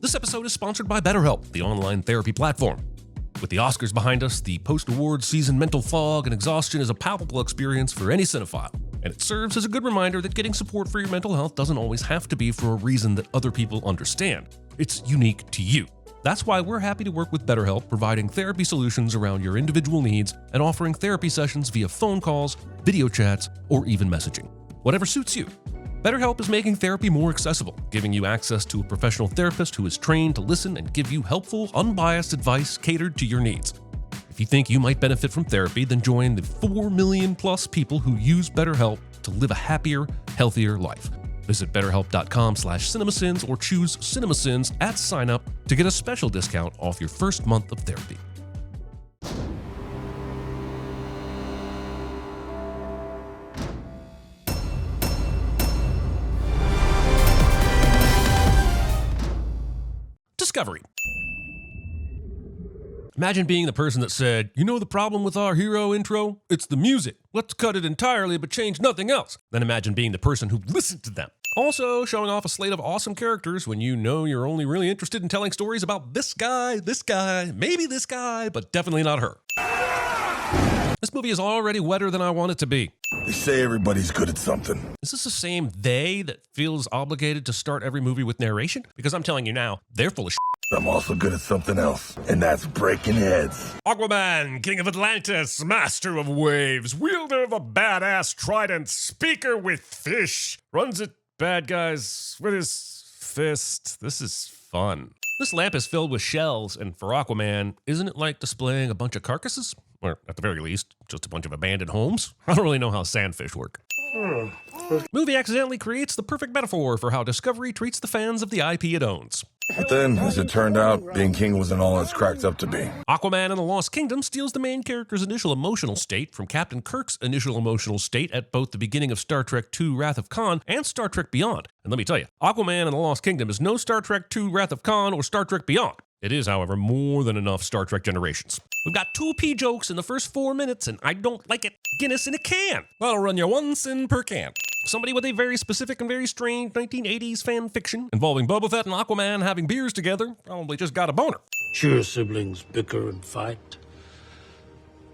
This episode is sponsored by BetterHelp, the online therapy platform. With the Oscars behind us, the post-awards season mental fog and exhaustion is a palpable experience for any cinephile. And it serves as a good reminder that getting support for your mental health doesn't always have to be for a reason that other people understand. It's unique to you. That's why we're happy to work with BetterHelp, providing therapy solutions around your individual needs and offering therapy sessions via phone calls, video chats, or even messaging. Whatever suits you. BetterHelp is making therapy more accessible, giving you access to a professional therapist who is trained to listen and give you helpful, unbiased advice catered to your needs. If you think you might benefit from therapy, then join the 4 million plus people who use BetterHelp to live a happier, healthier life. Visit betterhelp.com/cinemasins or choose CinemaSins at sign up to get a special discount off your first month of therapy. Discovery. Imagine being the person that said, "You know the problem with our hero intro? It's the music. Let's cut it entirely but change nothing else." Then imagine being the person who listened to them. Also showing off a slate of awesome characters when you know you're only really interested in telling stories about this guy, maybe this guy, but definitely not her. This movie is already wetter than I want it to be. They say everybody's good at something. Is this the same they that feels obligated to start every movie with narration? Because I'm telling you now, they're full of shit. I'm also good at something else, and that's breaking heads. Aquaman, king of Atlantis, master of waves, wielder of a badass trident, speaker with fish, runs at bad guys with his fist. This is fun. This lamp is filled with shells, and for Aquaman, isn't it like displaying a bunch of carcasses? Or at the very least, just a bunch of abandoned homes? I don't really know how sandfish work. Movie accidentally creates the perfect metaphor for how Discovery treats the fans of the IP it owns. But then, as it turned out, being king wasn't all it's cracked up to be. Aquaman and the Lost Kingdom steals the main character's initial emotional state from Captain Kirk's initial emotional state at both the beginning of Star Trek II Wrath of Khan and Star Trek Beyond. And let me tell you, Aquaman and the Lost Kingdom is no Star Trek II Wrath of Khan or Star Trek Beyond. It is, however, more than enough Star Trek Generations. We've got 2 pee jokes in the first 4 minutes, and I don't like it. Guinness in a can. That'll run you 1 sin per can. Somebody with a very specific and very strange 1980s fan fiction involving Boba Fett and Aquaman having beers together probably just got a boner. Sure, siblings bicker and fight,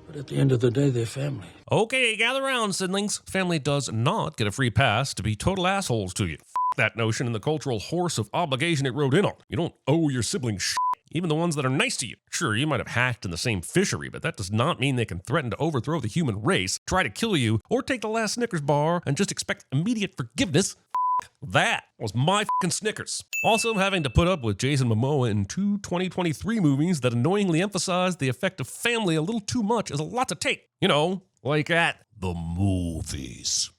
but at the end of the day, they're family. Okay, gather round, siblings. Family does not get a free pass to be total assholes to you. That notion and the cultural horse of obligation it rode in on. You don't owe your siblings shit. Even the ones that are nice to you. Sure, you might have hatched in the same fishery, but that does not mean they can threaten to overthrow the human race, try to kill you, or take the last Snickers bar and just expect immediate forgiveness. That was my fucking Snickers. Also, having to put up with Jason Momoa in 2 2023 movies that annoyingly emphasize the effect of family a little too much is a lot to take. You know, like at the movies.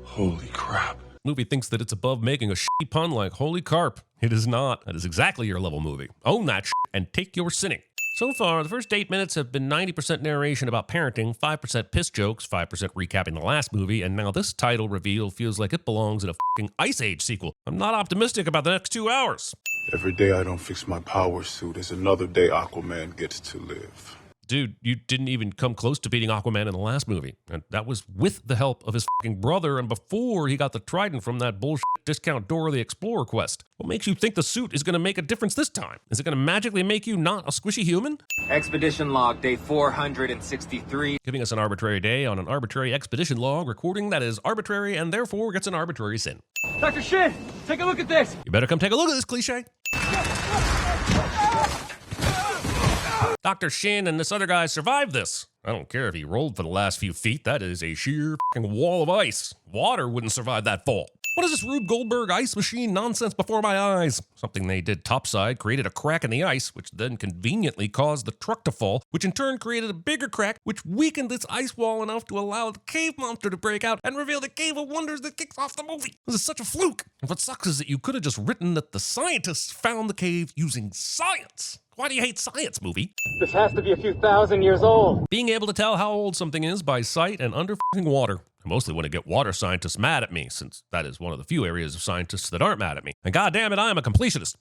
Holy crap. Movie thinks that it's above making a shitty pun like holy carp. It is not. That is exactly your level movie. Own that shit and take your sinning. So far, the first 8 minutes have been 90% narration about parenting, 5% piss jokes, 5% recapping the last movie, and now this title reveal feels like it belongs in a fucking Ice Age sequel. I'm not optimistic about the next 2 hours. Every day I don't fix my power suit is another day Aquaman gets to live. Dude, you didn't even come close to beating Aquaman in the last movie. And that was with the help of his fucking brother and before he got the trident from that bullshit discount Dora the Explorer quest. What makes you think the suit is going to make a difference this time? Is it going to magically make you not a squishy human? Expedition log, day 463. Giving us an arbitrary day on an arbitrary expedition log recording that is arbitrary and therefore gets an arbitrary sin. Dr. Shin, take a look at this. You better come take a look at this cliche. Dr. Shin and this other guy survived this. I don't care if he rolled for the last few feet. That is a sheer fucking wall of ice. Water wouldn't survive that fall. What is this Rube Goldberg ice machine nonsense before my eyes? Something they did topside created a crack in the ice, which then conveniently caused the truck to fall, which in turn created a bigger crack, which weakened this ice wall enough to allow the cave monster to break out and reveal the cave of wonders that kicks off the movie. This is such a fluke. And what sucks is that you could have just written that the scientists found the cave using science. Why do you hate science, movie? This has to be a few thousand years old. Being able to tell how old something is by sight and under f***ing water. I mostly want to get water scientists mad at me, since that is one of the few areas of scientists that aren't mad at me. And goddamn it, I am a completionist.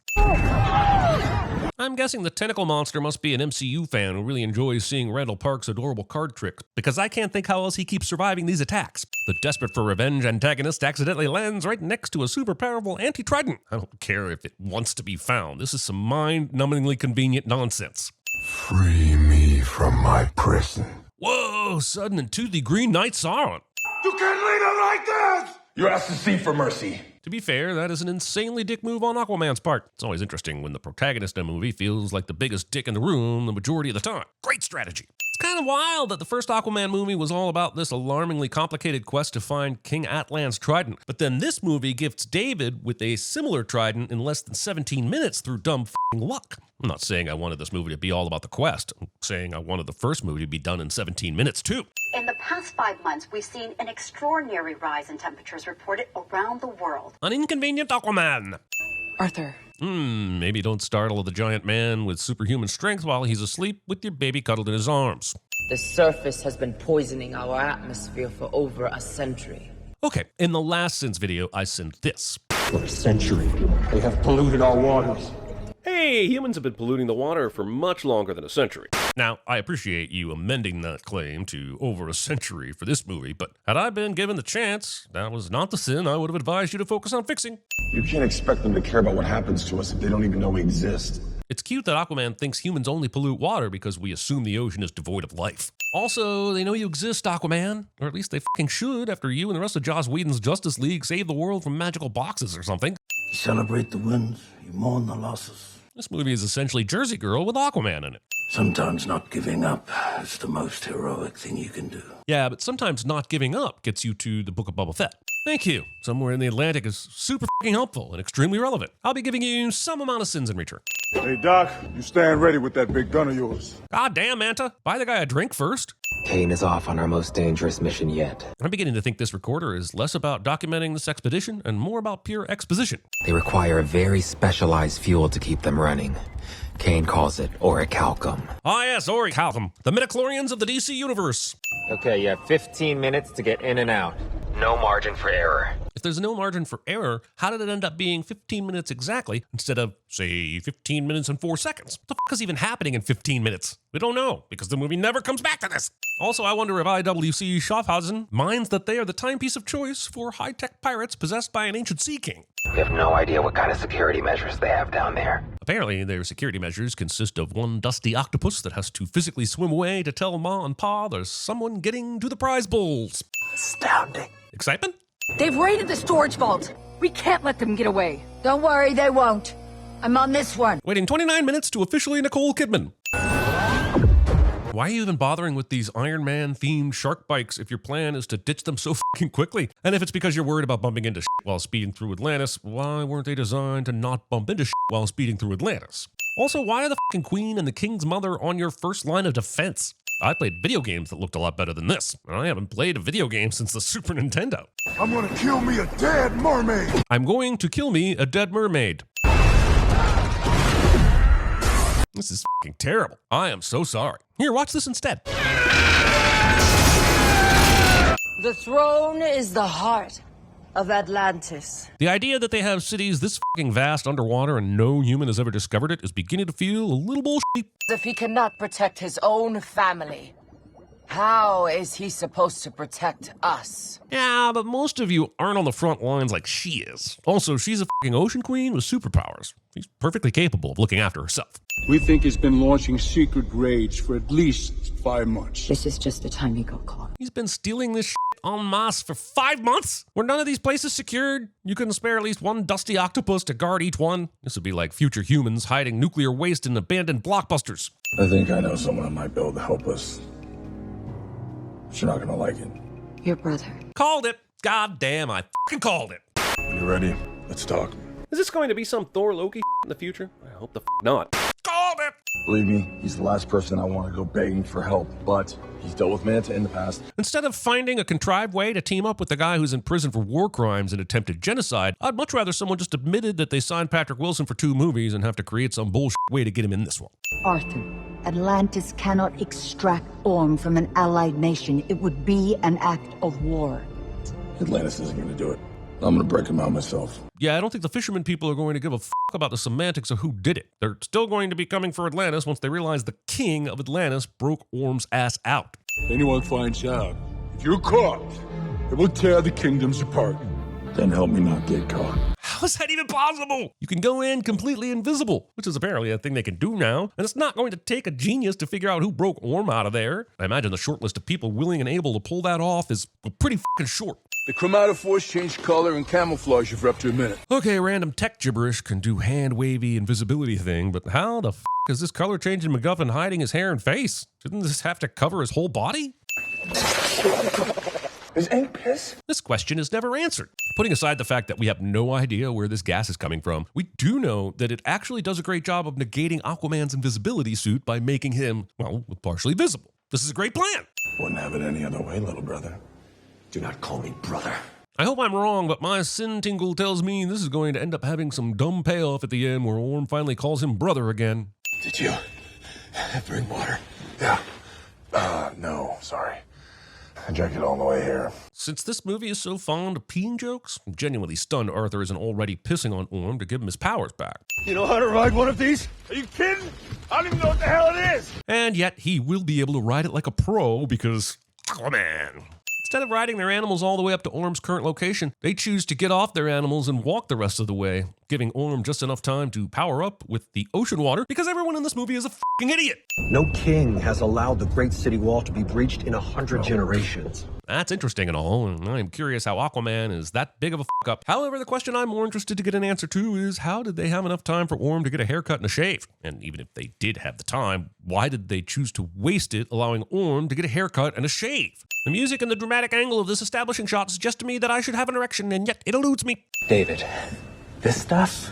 I'm guessing the tentacle monster must be an MCU fan who really enjoys seeing Randall Park's adorable card tricks, because I can't think how else he keeps surviving these attacks. The desperate for revenge antagonist accidentally lands right next to a super powerful anti-trident. I don't care if it wants to be found. This is some mind-numbingly convenient nonsense. Free me from my prison. Whoa, sudden and toothy Green Knight Sauron. You can't leave him like this! You asked to see for mercy. To be fair, that is an insanely dick move on Aquaman's part. It's always interesting when the protagonist in a movie feels like the biggest dick in the room the majority of the time. Great strategy. It's kind of wild that the first Aquaman movie was all about this alarmingly complicated quest to find King Atlan's trident, but then this movie gifts David with a similar trident in less than 17 minutes through dumb f***ing luck. I'm not saying I wanted this movie to be all about the quest. I'm saying I wanted the first movie to be done in 17 minutes too. In the past 5 months, we've seen an extraordinary rise in temperatures reported around the world. An inconvenient Aquaman. Arthur. Maybe don't startle the giant man with superhuman strength while he's asleep with your baby cuddled in his arms. The surface has been poisoning our atmosphere for over a century. Okay, in the last Sins video, I sent this. For a century, they have polluted our waters. Hey, humans have been polluting the water for much longer than a century. Now, I appreciate you amending that claim to over a century for this movie, but had I been given the chance, that was not the sin I would have advised you to focus on fixing. You can't expect them to care about what happens to us if they don't even know we exist. It's cute that Aquaman thinks humans only pollute water because we assume the ocean is devoid of life. Also, they know you exist, Aquaman. Or at least they fucking should after you and the rest of Joss Whedon's Justice League save the world from magical boxes or something. You celebrate the wins, you mourn the losses. This movie is essentially Jersey Girl with Aquaman in it. Sometimes not giving up is the most heroic thing you can do. Yeah, but sometimes not giving up gets you to the Book of Boba Fett. Thank you. Somewhere in the Atlantic is super fucking helpful and extremely relevant. I'll be giving you some amount of sins in return. Hey, Doc, you stand ready with that big gun of yours. God damn, Manta. Buy the guy a drink first. Kane is off on our most dangerous mission yet. I'm beginning to think this recorder is less about documenting this expedition and more about pure exposition. They require a very specialized fuel to keep them running. Kane calls it orichalcum. Ah yes, orichalcum. The midichlorians of the DC universe. Okay, you have 15 minutes to get in and out. No margin for error. If there's no margin for error, how did it end up being 15 minutes exactly instead of, say, 15 minutes and 4 seconds? What the fuck is even happening in 15 minutes? We don't know, because the movie never comes back to this. Also, I wonder if IWC Schaffhausen minds that they are the timepiece of choice for high-tech pirates possessed by an ancient sea king. We have no idea what kind of security measures they have down there. Apparently, their security measures consist of one dusty octopus that has to physically swim away to tell Ma and Pa there's someone getting to the prize bowls. Astounding. Excitement? They've raided the storage vault. We can't let them get away. Don't worry, they won't. I'm on this one. Waiting 29 minutes to officially Nicole Kidman. Why are you even bothering with these Iron Man-themed shark bikes if your plan is to ditch them so fucking quickly? And if it's because you're worried about bumping into shit while speeding through Atlantis, why weren't they designed to not bump into shit while speeding through Atlantis? Also, why are the fucking Queen and the King's mother on your first line of defense? I played video games that looked a lot better than this. I haven't played a video game since the Super Nintendo. I'm gonna kill me a dead mermaid. I'm going to kill me a dead mermaid. This is fucking terrible. I am so sorry. Here, watch this instead. The throne is the heart of Atlantis. The idea that they have cities this fucking vast underwater and no human has ever discovered it is beginning to feel a little bullshit. If he cannot protect his own family, how is he supposed to protect us? Yeah, but most of you aren't on the front lines like she is. Also, she's a fucking ocean queen with superpowers. She's perfectly capable of looking after herself. We think he's been launching secret raids for at least 5 months. This is just the time you go, Claw. He's been stealing this shit en masse for 5 months? Were none of these places secured? You couldn't spare at least one dusty octopus to guard each one? This would be like future humans hiding nuclear waste in abandoned blockbusters. I think I know someone that might be able to help us. But you're not gonna like it. Your brother. Called it. God damn, I fucking called it. When you're ready, let's talk. Is this going to be some Thor Loki in the future? I hope the not. Called it! Believe me, he's the last person I want to go begging for help, but he's dealt with Manta in the past. Instead of finding a contrived way to team up with the guy who's in prison for war crimes and attempted genocide, I'd much rather someone just admitted that they signed Patrick Wilson for 2 movies and have to create some bullshit way to get him in this one. Arthur, Atlantis cannot extract Orm from an allied nation. It would be an act of war. Atlantis isn't gonna do it. I'm gonna break him out myself. Yeah, I don't think the fishermen people are going to give a fuck about the semantics of who did it. They're still going to be coming for Atlantis once they realize the king of Atlantis broke Orm's ass out. If anyone finds out, if you're caught, it will tear the kingdoms apart. Then help me not get caught. How is that even possible? You can go in completely invisible, which is apparently a thing they can do now, and it's not going to take a genius to figure out who broke Orm out of there. I imagine the short list of people willing and able to pull that off is pretty fucking short. The chromatic force changed color and camouflage you for up to a minute. Okay, random tech gibberish can do hand-wavy invisibility thing, but how the f*** is this color-changing MacGuffin hiding his hair and face? Didn't this have to cover his whole body? Is ink piss? This question is never answered. Putting aside the fact that we have no idea where this gas is coming from, we do know that it actually does a great job of negating Aquaman's invisibility suit by making him, well, partially visible. This is a great plan. Wouldn't have it any other way, little brother. Do not call me brother. I hope I'm wrong, but my sin tingle tells me this is going to end up having some dumb payoff at the end where Orm finally calls him brother again. Did you bring water? Yeah. No, sorry. I drank it all the way here. Since this movie is so fond of peeing jokes, I'm genuinely stunned Arthur isn't already pissing on Orm to give him his powers back. You know how to ride one of these? Are you kidding? I don't even know what the hell it is. And yet he will be able to ride it like a pro because Aquaman. Instead of riding their animals all the way up to Orm's current location, they choose to get off their animals and walk the rest of the way, giving Orm just enough time to power up with the ocean water because everyone in this movie is a fucking idiot. No king has allowed the Great City Wall to be breached in 100 generations. That's interesting and all, and I'm curious how Aquaman is that big of a fuck up. However, the question I'm more interested to get an answer to is how did they have enough time for Orm to get a haircut and a shave? And even if they did have the time, why did they choose to waste it allowing Orm to get a haircut and a shave? The music and the dramatic angle of this establishing shot suggest to me that I should have an erection, and yet it eludes me. David, this stuff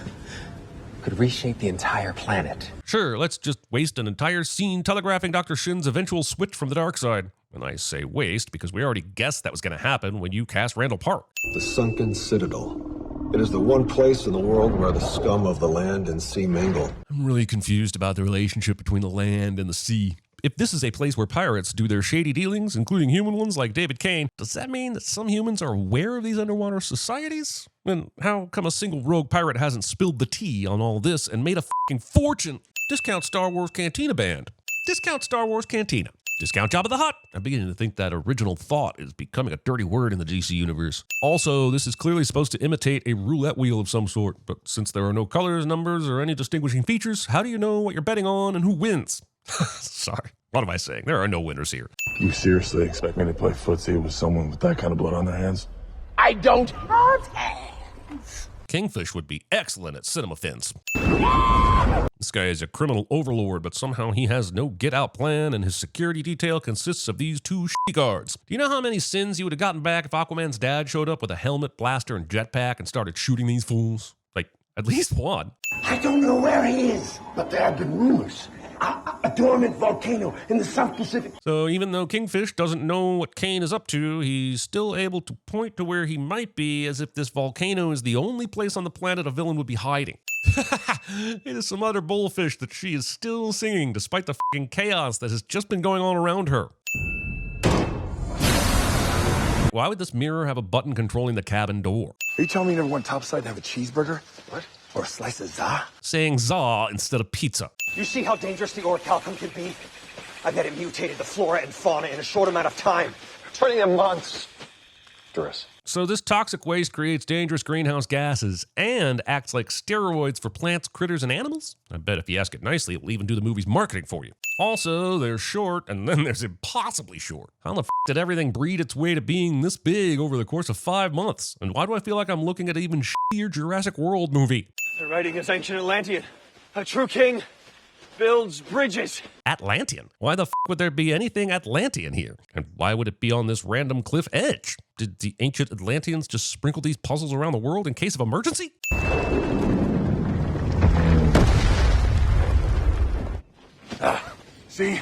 could reshape the entire planet. Sure, let's just waste an entire scene telegraphing Dr. Shin's eventual switch from the dark side. And I say waste because we already guessed that was going to happen when you cast Randall Park. The sunken citadel. It is the one place in the world where the scum of the land and sea mingle. I'm really confused about the relationship between the land and the sea. If this is a place where pirates do their shady dealings, including human ones like David Kane, does that mean that some humans are aware of these underwater societies? And how come a single rogue pirate hasn't spilled the tea on all this and made a fucking fortune? Discount Star Wars Cantina band. Discount Star Wars Cantina. Discount Jabba the Hutt. I'm beginning to think that original thought is becoming a dirty word in the DC universe. Also, this is clearly supposed to imitate a roulette wheel of some sort, but since there are no colors, numbers, or any distinguishing features, how do you know what you're betting on and who wins? Sorry, what am I saying? There are no winners here. You seriously expect me to play footsie with someone with that kind of blood on their hands? I don't have hands. Kingfish would be excellent at CinemaSins. This guy is a criminal overlord, but somehow he has no get-out plan, and his security detail consists of these two shitty guards. Do you know how many sins he would have gotten back if Aquaman's dad showed up with a helmet, blaster, and jetpack and started shooting these fools? Like, at least one. I don't know where he is, but there have been rumors. A dormant volcano in the South Pacific. So even though Kingfish doesn't know what Kane is up to, he's still able to point to where he might be as if this volcano is the only place on the planet a villain would be hiding. It is some other bullfish that she is still singing despite the fucking chaos that has just been going on around her. Why would this mirror have a button controlling the cabin door? Are you telling me you never went topside to have a cheeseburger? What? Or a slice of za? Saying za instead of pizza. You see how dangerous the orichalcum can be? I bet it mutated the flora and fauna in a short amount of time, turning them monstrous. So this toxic waste creates dangerous greenhouse gases and acts like steroids for plants, critters, and animals? I bet if you ask it nicely, it will even do the movie's marketing for you. Also, there's short, and then there's impossibly short. How the f*** did everything breed its way to being this big over the course of 5 months? And why do I feel like I'm looking at an even shittier Jurassic World movie? The writing is ancient Atlantean. A true king builds bridges. Atlantean? Why the f*** would there be anything Atlantean here? And why would it be on this random cliff edge? Did the ancient Atlanteans just sprinkle these puzzles around the world in case of emergency? See?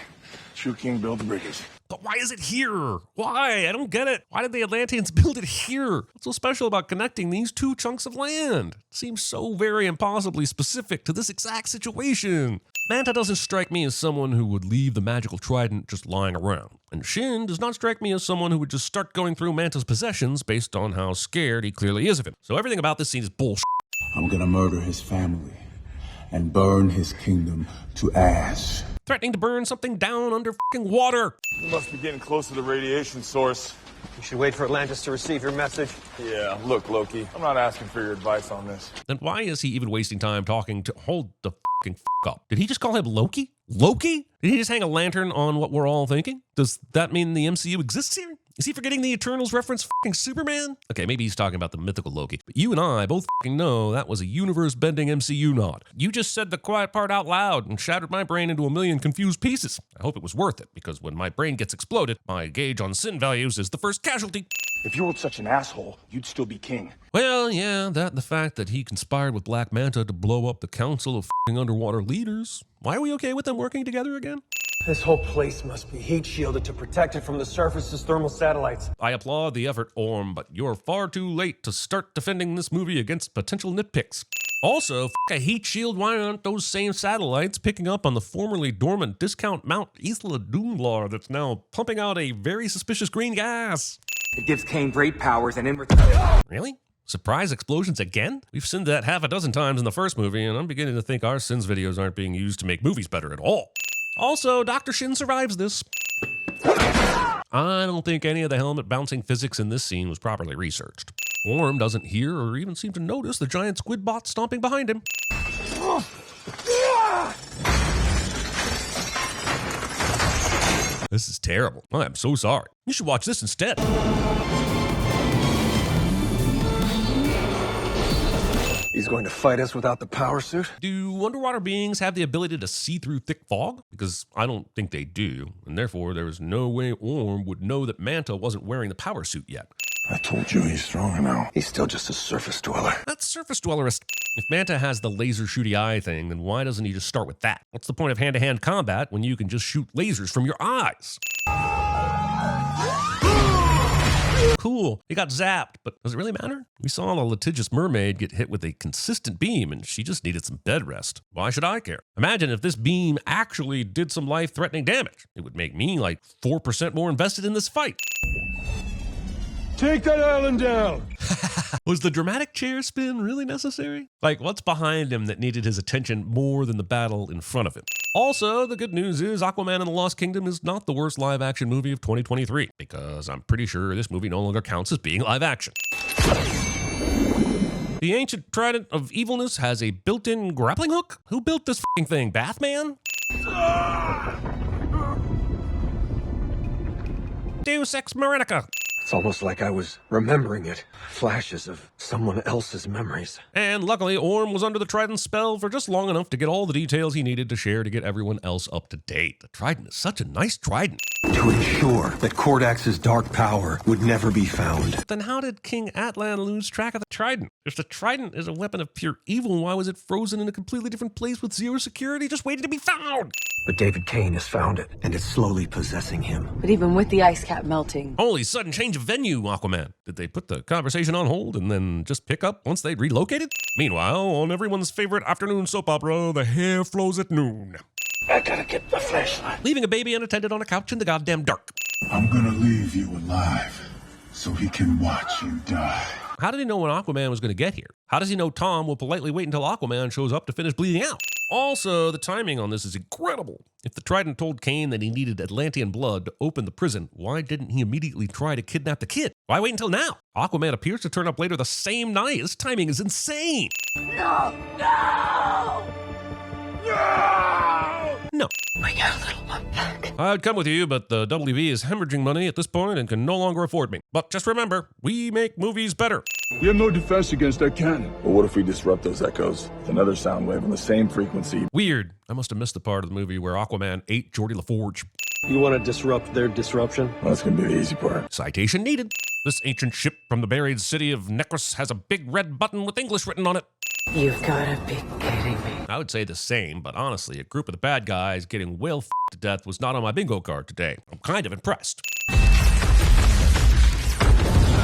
True king built the bridges. But why is it here? Why? I don't get it. Why did the Atlanteans build it here? What's so special about connecting these two chunks of land? It seems so very impossibly specific to this exact situation. Manta doesn't strike me as someone who would leave the magical trident just lying around. And Shin does not strike me as someone who would just start going through Manta's possessions based on how scared he clearly is of him. So everything about this scene is bullshit. I'm gonna murder his family and burn his kingdom to ash. Threatening to burn something down under fucking water. You must be getting close to the radiation source. You should wait for Atlantis to receive your message. Yeah, look, Loki, I'm not asking for your advice on this. Then why is he even wasting time talking to... Hold the fucking up. Did he just call him Loki? Loki? Did he just hang a lantern on what we're all thinking? Does that mean the MCU exists here? Is he forgetting the Eternals reference fucking Superman? Okay, maybe he's talking about the mythical Loki. But you and I both fucking know that was a universe-bending MCU nod. You just said the quiet part out loud and shattered my brain into a million confused pieces. I hope it was worth it, because when my brain gets exploded, my gauge on sin values is the first casualty. If you weren't such an asshole, you'd still be king. Well, yeah, that and the fact that he conspired with Black Manta to blow up the Council of fucking Underwater Leaders. Why are we okay with them working together again? This whole place must be heat shielded to protect it from the surface's thermal satellites. I applaud the effort, Orm, but you're far too late to start defending this movie against potential nitpicks. Also, a heat shield, why aren't those same satellites picking up on the formerly dormant discount Mount Isla Doomlar that's now pumping out a very suspicious green gas? It gives Kane great powers and in return... Really? Surprise explosions again? We've sinned that half a dozen times in the first movie, and I'm beginning to think our sins videos aren't being used to make movies better at all. Also, Dr. Shin survives this. I don't think any of the helmet bouncing physics in this scene was properly researched. Orm doesn't hear or even seem to notice the giant squid bot stomping behind him. This is terrible. I am so sorry. You should watch this instead. He's going to fight us without the power suit? Do underwater beings have the ability to see through thick fog? Because I don't think they do, and therefore there is no way Orm would know that Manta wasn't wearing the power suit yet. I told you he's stronger now. He's still just a surface dweller. That's surface dwellerist. If Manta has the laser shooty eye thing, then why doesn't he just start with that? What's the point of hand-to-hand combat when you can just shoot lasers from your eyes? Cool, he got zapped, but does it really matter? We saw the litigious mermaid get hit with a consistent beam and she just needed some bed rest. Why should I care? Imagine if this beam actually did some life-threatening damage. It would make me like 4% more invested in this fight. Take that island down! Was the dramatic chair spin really necessary? Like, what's behind him that needed his attention more than the battle in front of him? Also, the good news is Aquaman and the Lost Kingdom is not the worst live-action movie of 2023, because I'm pretty sure this movie no longer counts as being live-action. The ancient trident of evilness has a built-in grappling hook? Who built this f***ing thing, Bathman? Deus Ex Machina. It's almost like I was remembering it. Flashes of someone else's memories. And luckily, Orm was under the Trident spell for just long enough to get all the details he needed to share to get everyone else up to date. The Trident is such a nice Trident. To ensure that Kordax's dark power would never be found. Then how did King Atlan lose track of the Trident? If the Trident is a weapon of pure evil, why was it frozen in a completely different place with zero security, just waiting to be found? But David Kane has found it, and it's slowly possessing him. But even with the ice cap melting... Holy sudden change of venue, Aquaman. Did they put the conversation on hold and then just pick up once they'd relocated? Meanwhile, on everyone's favorite afternoon soap opera, the hair flows at noon. I gotta get the flashlight. Leaving a baby unattended on a couch in the goddamn dark. I'm gonna leave you alive so he can watch you die. How did he know when Aquaman was going to get here? How does he know Tom will politely wait until Aquaman shows up to finish bleeding out? Also, the timing on this is incredible. If the Trident told Kane that he needed Atlantean blood to open the prison, why didn't he immediately try to kidnap the kid? Why wait until now? Aquaman appears to turn up later the same night. This timing is insane. No! No! No! No. We got a little lump back. I'd come with you, but the WB is hemorrhaging money at this point and can no longer afford me. But just remember, we make movies better. We have no defense against that cannon. But what if we disrupt those echoes with another sound wave on the same frequency? Weird. I must have missed the part of the movie where Aquaman ate Geordie LaForge. You want to disrupt their disruption? Well, that's gonna be the easy part. Citation needed. This ancient ship from the buried city of Necros has a big red button with English written on it. You've gotta be kidding me. I would say the same, but honestly, a group of the bad guys getting whale f***ed to death was not on my bingo card today. I'm kind of impressed.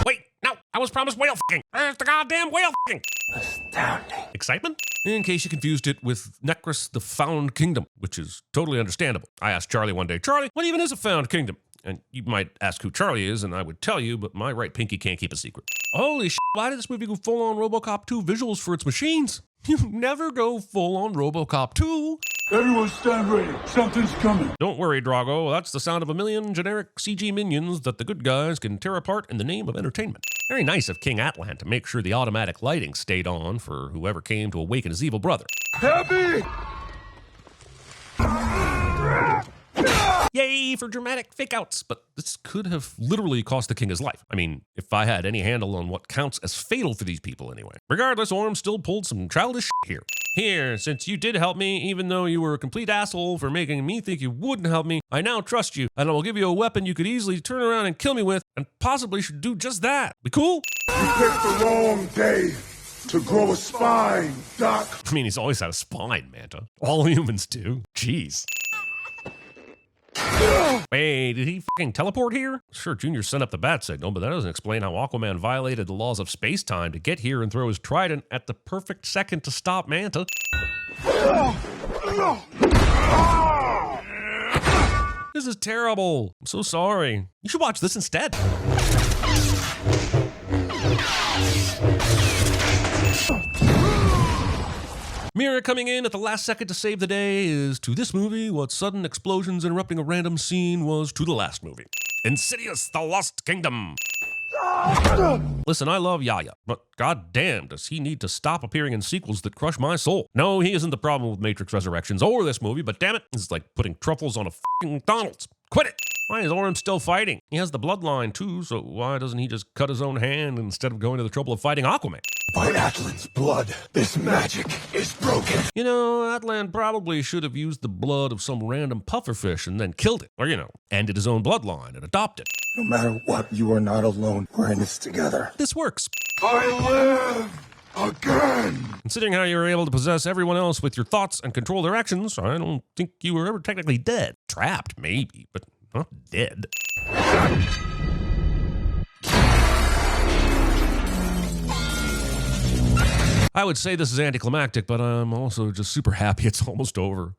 Wait, no, I was promised whale f***ing. There's the goddamn whale f***ing. Astounding. Excitement? In case you confused it with Necros, the Found Kingdom, which is totally understandable. I asked Charlie one day, Charlie, what even is a Found Kingdom? And you might ask who Charlie is, and I would tell you, but my right pinky can't keep a secret. Holy shit, why did this movie go full-on RoboCop 2 visuals for its machines? You never go full-on RoboCop 2. Everyone stand ready. Something's coming. Don't worry, Drago. That's the sound of a million generic CG minions that the good guys can tear apart in the name of entertainment. Very nice of King Atlan to make sure the automatic lighting stayed on for whoever came to awaken his evil brother. Happy! Yay for dramatic fake-outs, but this could have literally cost the king his life. I mean, if I had any handle on what counts as fatal for these people anyway. Regardless, Orm still pulled some childish shit here. Here, since you did help me, even though you were a complete asshole for making me think you wouldn't help me, I now trust you, and I will give you a weapon you could easily turn around and kill me with, and possibly should do just that. We cool? You picked the wrong day to grow a spine, Doc. I mean, he's always had a spine, Manta. All humans do. Jeez. Wait, did he fucking teleport here? Sure, Junior sent up the bat signal, but that doesn't explain how Aquaman violated the laws of space-time to get here and throw his trident at the perfect second to stop Manta. This is terrible. I'm so sorry. You should watch this instead. Mira coming in at the last second to save the day is to this movie what sudden explosions interrupting a random scene was to the last movie. Insidious, The Lost Kingdom. Listen, I love Yaya, but goddamn, does he need to stop appearing in sequels that crush my soul? No, he isn't the problem with Matrix Resurrections or this movie, but damn it, this is like putting truffles on a f***ing McDonald's. Quit it! Why is Orm still fighting? He has the bloodline too, so why doesn't he just cut his own hand instead of going to the trouble of fighting Aquaman? By Atlan's blood, this magic is broken. You know, Atlan probably should have used the blood of some random pufferfish and then killed it. Or, you know, ended his own bloodline and adopted. No matter what, you are not alone. We're in this together. This works. I live again. Considering how you were able to possess everyone else with your thoughts and control their actions, I don't think you were ever technically dead. Trapped, maybe, but not dead. I would say this is anticlimactic, but I'm also just super happy it's almost over.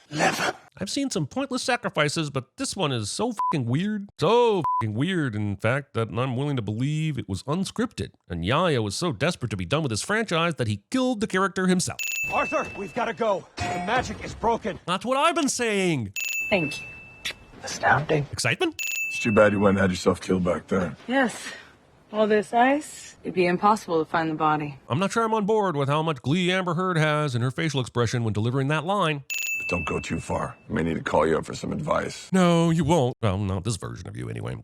Never. I've seen some pointless sacrifices, but this one is so fucking weird. So fucking weird, in fact, that I'm willing to believe it was unscripted. And Yaya was so desperate to be done with his franchise that he killed the character himself. Arthur, we've got to go. The magic is broken. That's what I've been saying. Thank you. Astounding. Excitement? It's too bad you went and had yourself killed back then. Yes. All this ice, it'd be impossible to find the body. I'm not sure I'm on board with how much glee Amber Heard has in her facial expression when delivering that line. But don't go too far. I may need to call you up for some advice. No, you won't. Well, not this version of you anyway.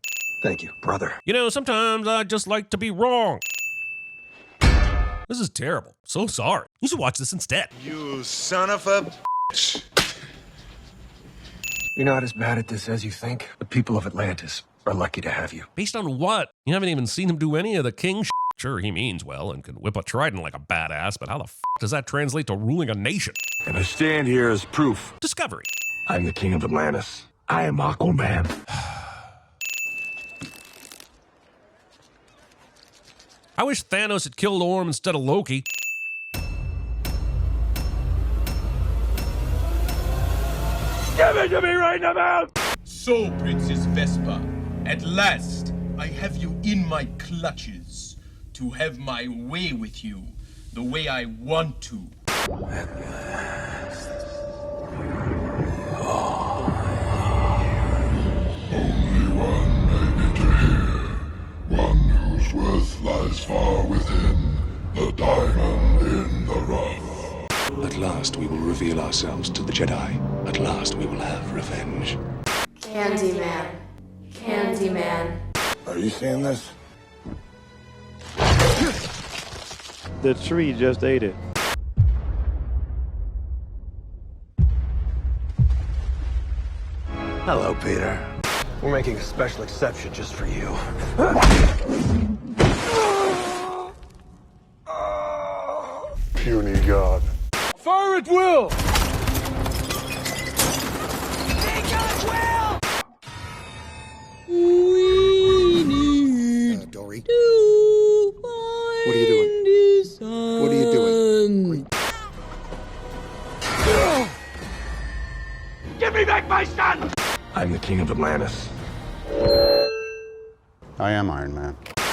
Thank you, brother. You know, sometimes I just like to be wrong. This is terrible. So sorry. You should watch this instead. You son of a bitch. You're not as bad at this as you think. The people of Atlantis are lucky to have you. Based on what? You haven't even seen him do any of the king shit. Sure, he means well and can whip a trident like a badass, but how the f*** does that translate to ruling a nation? And I stand here as proof. Discovery. I'm the king of Atlantis. I am Aquaman. I wish Thanos had killed Orm instead of Loki. Give it to me right in the mouth! So, Princess Vespa, at last I have you in my clutches to have my way with you the way I want to. At last. Only one may be to hear. One whose worth lies far within. The diamond in the rough. At last we will reveal ourselves to the Jedi. At last we will have revenge. Candyman. Candyman. Are you seeing this? The tree just ate it. Hello, Peter. We're making a special exception just for you. Puny god. Fire at will! We need Dory. to What are you doing? my son! I'm the king of Atlantis. I am Iron Man.